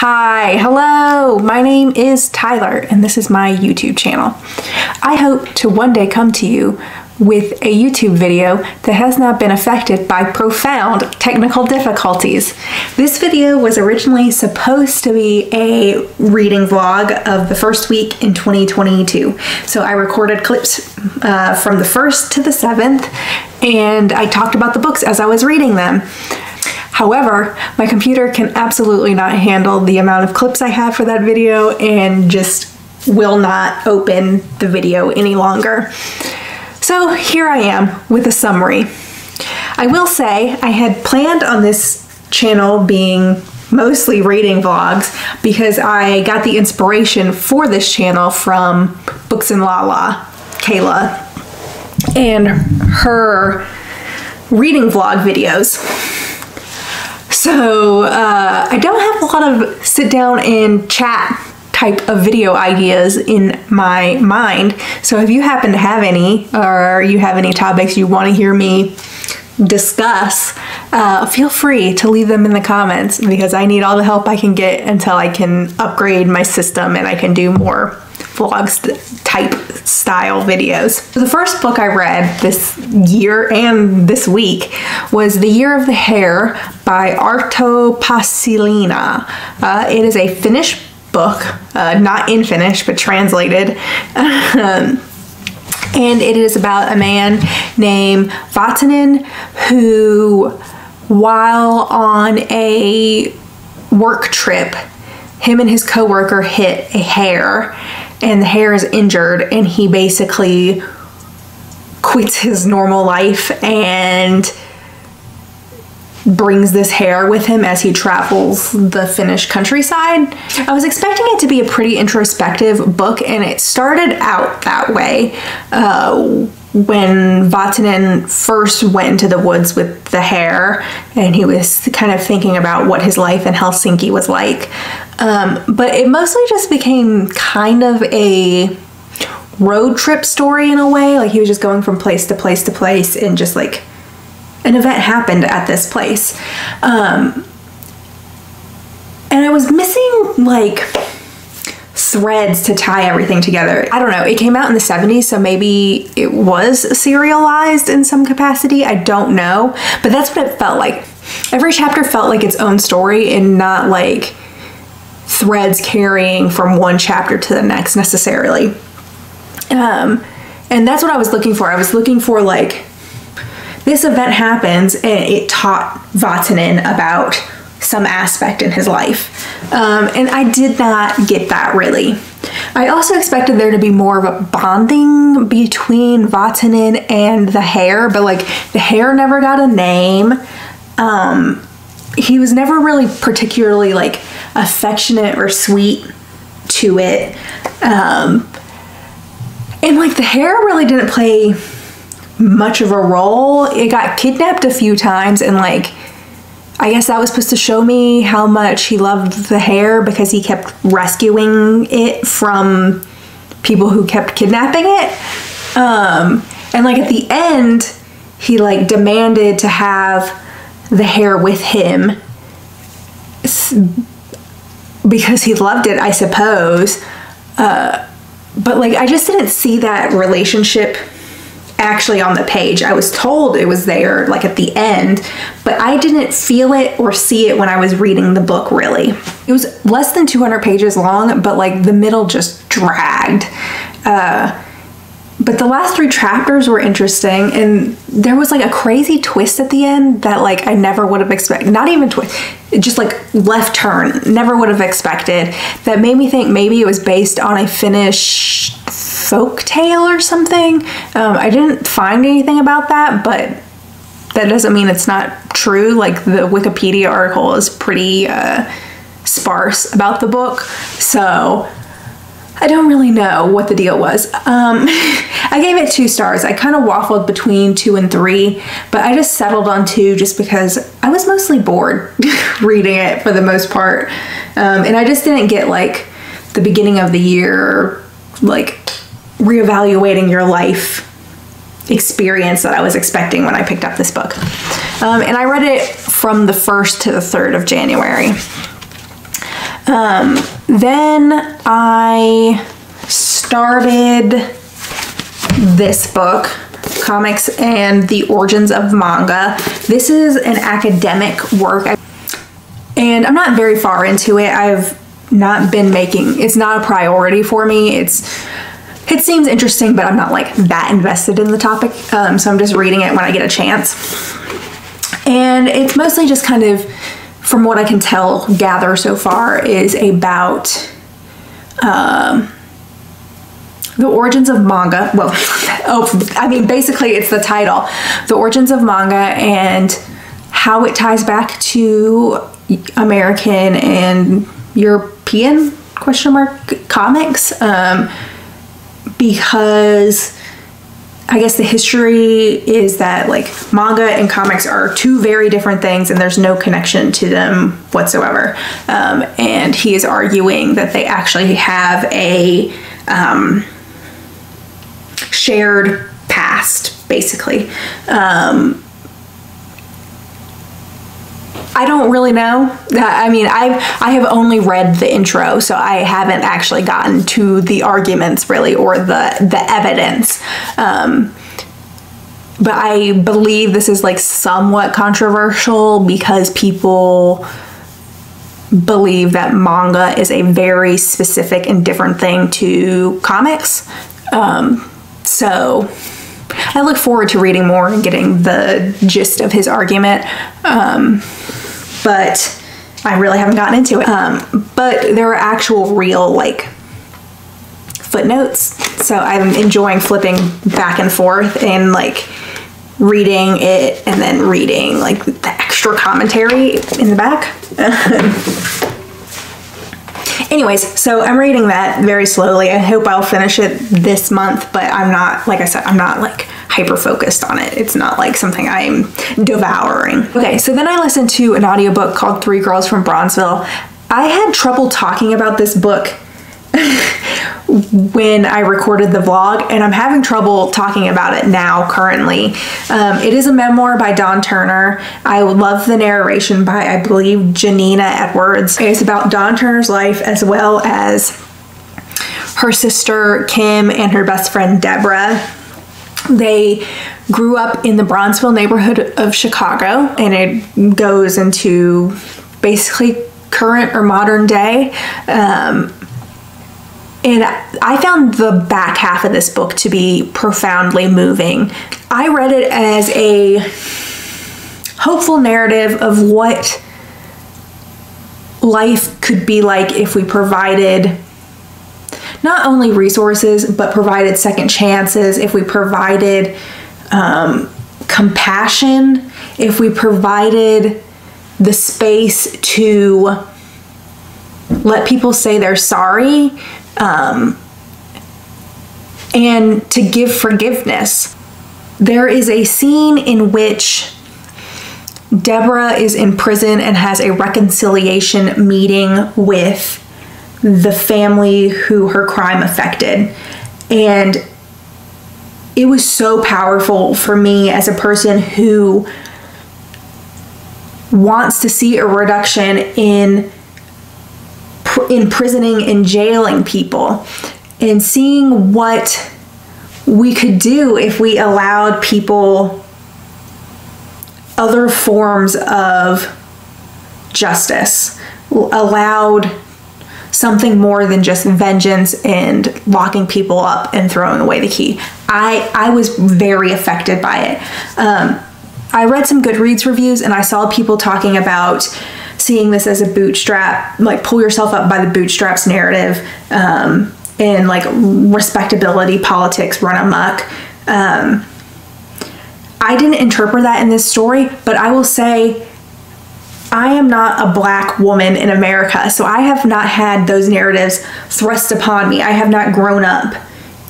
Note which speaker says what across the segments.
Speaker 1: Hi, hello, my name is Tyler and this is my YouTube channel. I hope to one day come to you with a YouTube video that has not been affected by profound technical difficulties. This video was originally supposed to be a reading vlog of the first week in 2022. So I recorded clips from the 1st to the 7th and I talked about the books as I was reading them. However, my computer can absolutely not handle the amount of clips I have for that video and just will not open the video any longer. So here I am with a summary. I will say I had planned on this channel being mostly reading vlogs because I got the inspiration for this channel from Books and Lala, Kayla, and her reading vlog videos. So I don't have a lot of sit down and chat type of video ideas in my mind. So if you happen to have any, or you have any topics you want to hear me discuss, feel free to leave them in the comments because I need all the help I can get until I can upgrade my system and I can do more vlogs type style videos. The first book I read this year and this week was The Year of the Hare by Arto Pasilina. It is a Finnish book, not in Finnish, but translated. And it is about a man named Vatanen who, while on a work trip, him and his coworker hit a hare and the hare is injured and he basically quits his normal life and brings this hare with him as he travels the Finnish countryside. I was expecting it to be a pretty introspective book and it started out that way when Vatanen first went into the woods with the hare and he was kind of thinking about what his life in Helsinki was like. But it mostly just became kind of a road trip story in a way. Like he was just going from place to place to place and just like an event happened at this place. And I was missing like threads to tie everything together. I don't know, it came out in the 70s, so maybe it was serialized in some capacity. I don't know, but that's what it felt like. Every chapter felt like its own story and not like threads carrying from one chapter to the next necessarily. And that's what I was looking for. I was looking for like, this event happens and it taught Vatanen about some aspect in his life. And I did not get that really. I also expected there to be more of a bonding between Vatanen and the hare, but like the hare never got a name. He was never really particularly like affectionate or sweet to it. And like the hare really didn't play much of a role. It got kidnapped a few times and like I guess that was supposed to show me how much he loved the hare because he kept rescuing it from people who kept kidnapping it. And like at the end he like demanded to have the hare with him because he loved it, I suppose. But like I just didn't see that relationship actually on the page. I was told it was there like at the end, but I didn't feel it or see it when I was reading the book really. It was less than 200 pages long, but like the middle just dragged. But the last 3 chapters were interesting and there was like a crazy twist at the end that like I never would have expected. Not even twist, just like left turn. Never would have expected. That made me think maybe it was based on a Finnish folk tale or something. I didn't find anything about that, but that doesn't mean it's not true. Like the Wikipedia article is pretty sparse about the book, so I don't really know what the deal was. I gave it 2 stars. I kind of waffled between 2 and 3, but I just settled on 2 just because I was mostly bored reading it for the most part. And I just didn't get like the beginning of the year, like reevaluating your life experience that I was expecting when I picked up this book. And I read it from the 1st to the 3rd of January. Then I started this book, Comics and the Origins of Manga. This is an academic work, and I'm not very far into it. I've not been it's not a priority for me. It seems interesting, but I'm not like that invested in the topic. So I'm just reading it when I get a chance. And it's mostly just kind of, from what I can gather so far, is about the origins of manga. Well, basically it's the title. The origins of manga and how it ties back to American and European comics. Because I guess the history is that like manga and comics are two very different things and there's no connection to them whatsoever. And he is arguing that they actually have a shared past, basically. I don't really know. I mean, I have only read the intro, so I haven't actually gotten to the arguments really, or the evidence. But I believe this is like somewhat controversial because people believe that manga is a very specific and different thing to comics. So I look forward to reading more and getting the gist of his argument. But I really haven't gotten into it. But there are actual real like footnotes. So I'm enjoying flipping back and forth and like reading it and then reading like the extra commentary in the back. Anyways, so I'm reading that very slowly. I hope I'll finish it this month, but I'm not, like I said, I'm not like hyper focused on it. It's not like something I'm devouring. Okay, so then I listened to an audiobook called 3 Girls from Bronzeville. I had trouble talking about this book when I recorded the vlog, and I'm having trouble talking about it now currently. It is a memoir by Dawn Turner. I love the narration by, I believe, Janina Edwards. It's about Dawn Turner's life as well as her sister Kim and her best friend Deborah. They grew up in the Bronzeville neighborhood of Chicago, and it goes into basically current or modern day. And I found the back half of this book to be profoundly moving. I read it as a hopeful narrative of what life could be like if we provided not only resources, but provided second chances, if we provided compassion, if we provided the space to let people say they're sorry, and to give forgiveness. There is a scene in which Deborah is in prison and has a reconciliation meeting with the family who her crime affected. And it was so powerful for me as a person who wants to see a reduction in imprisoning and jailing people, and seeing what we could do if we allowed people other forms of justice, allowed something more than just vengeance and locking people up and throwing away the key. I was very affected by it. I read some Goodreads reviews and I saw people talking about seeing this as a bootstrap, like pull yourself up by the bootstraps narrative, and like respectability politics run amok. I didn't interpret that in this story, but I will say I am not a Black woman in America, so I have not had those narratives thrust upon me. I have not grown up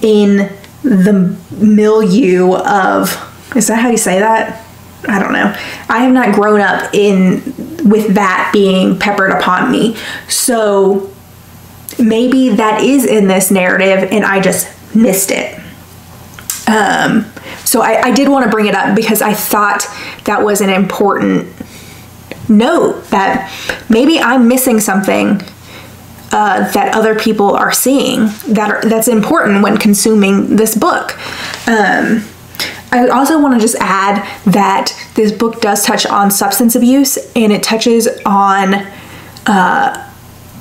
Speaker 1: in the milieu of, is that how you say that? I don't know. I have not grown up with that being peppered upon me. So maybe that is in this narrative and I just missed it. So I did want to bring it up because I thought that was an important note, that maybe I'm missing something that other people are seeing that's important when consuming this book. I also want to just add that this book does touch on substance abuse, and it touches on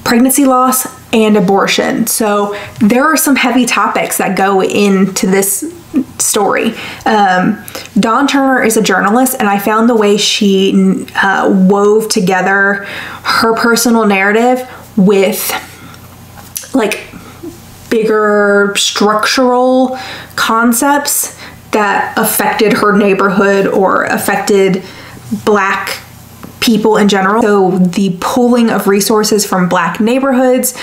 Speaker 1: pregnancy loss and abortion. So there are some heavy topics that go into this story. Dawn Turner is a journalist, and I found the way she wove together her personal narrative with like bigger structural concepts that affected her neighborhood or affected Black people in general. So the pooling of resources from Black neighborhoods,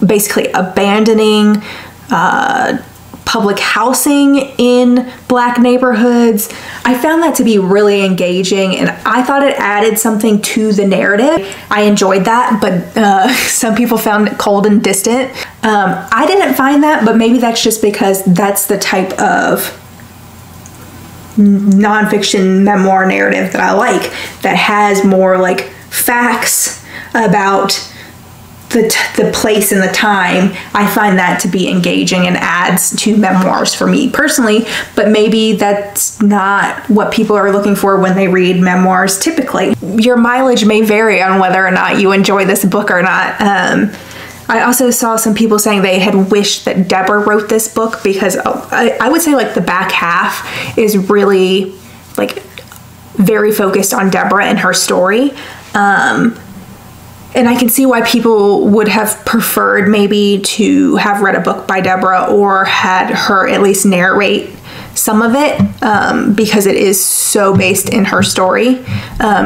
Speaker 1: basically abandoning public housing in Black neighborhoods. I found that to be really engaging, and I thought it added something to the narrative. I enjoyed that, but some people found it cold and distant. I didn't find that, but maybe that's just because that's the type of nonfiction memoir narrative that I like, that has more like facts about the place and the time. I find that to be engaging and adds to memoirs for me personally, but maybe that's not what people are looking for when they read memoirs typically. Your mileage may vary on whether or not you enjoy this book or not. I also saw some people saying they had wished that Deborah wrote this book, because I would say like the back half is really like very focused on Deborah and her story. And I can see why people would have preferred maybe to have read a book by Deborah or had her at least narrate some of it, because it is so based in her story.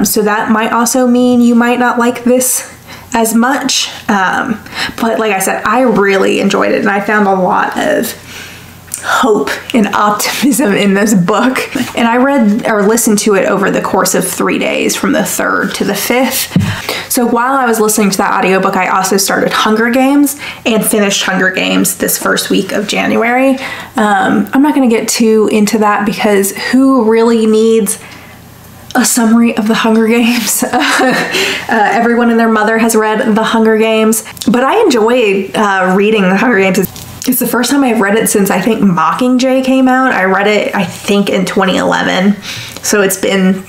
Speaker 1: So that might also mean you might not like this as much. But like I said, I really enjoyed it, and I found a lot of hope and optimism in this book. And I read or listened to it over the course of 3 days, from the 3rd to the 5th. So while I was listening to that audiobook, I also started Hunger Games and finished Hunger Games this first week of January. I'm not going to get too into that, because who really needs a summary of the Hunger Games? Everyone and their mother has read the Hunger Games, but I enjoyed reading the Hunger Games. It's the first time I've read it since I think Mockingjay came out. I read it, I think, in 2011. So it's been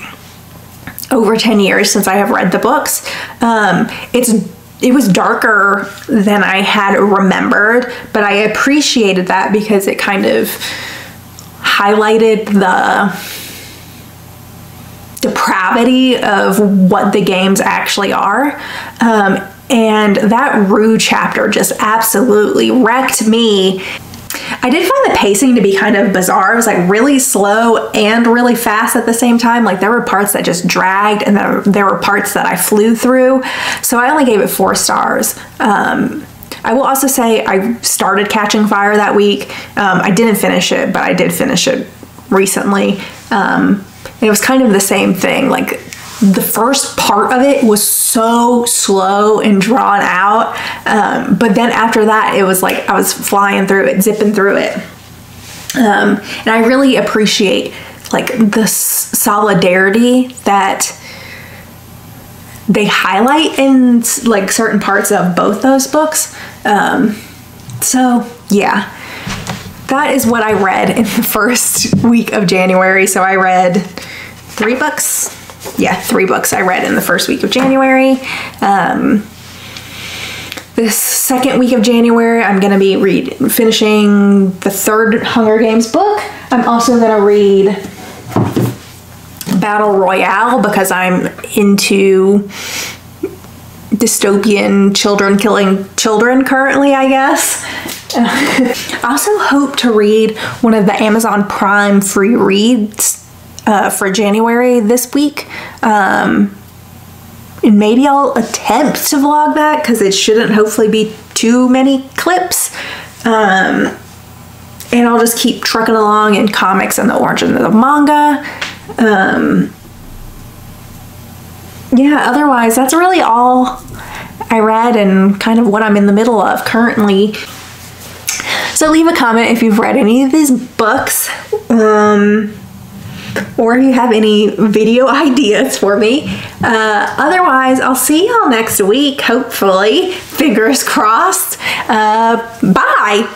Speaker 1: over 10 years since I have read the books. It was darker than I had remembered, but I appreciated that because it kind of highlighted the depravity of what the games actually are. And that Rue chapter just absolutely wrecked me. I did find the pacing to be kind of bizarre. It was like really slow and really fast at the same time. Like there were parts that just dragged, and there were parts that I flew through. So I only gave it 4 stars. I will also say I started Catching Fire that week. I didn't finish it, but I did finish it recently. It was kind of the same thing. Like the first part of it was so slow and drawn out. But then after that, it was like I was flying through it, zipping through it. And I really appreciate like the solidarity that they highlight in like certain parts of both those books. So yeah, that is what I read in the first week of January. So I read 3 books. Yeah, 3 books I read in the first week of January. This second week of January, I'm going to be finishing the 3rd Hunger Games book. I'm also going to read Battle Royale because I'm into dystopian children killing children currently, I guess. I also hope to read one of the Amazon Prime free reads for January this week. And maybe I'll attempt to vlog that because it shouldn't hopefully be too many clips. And I'll just keep trucking along in comics and the origin of the manga. Yeah, otherwise that's really all I read and kind of what I'm in the middle of currently. So leave a comment if you've read any of these books. or if you have any video ideas for me. Otherwise, I'll see y'all next week, hopefully. Fingers crossed. Bye!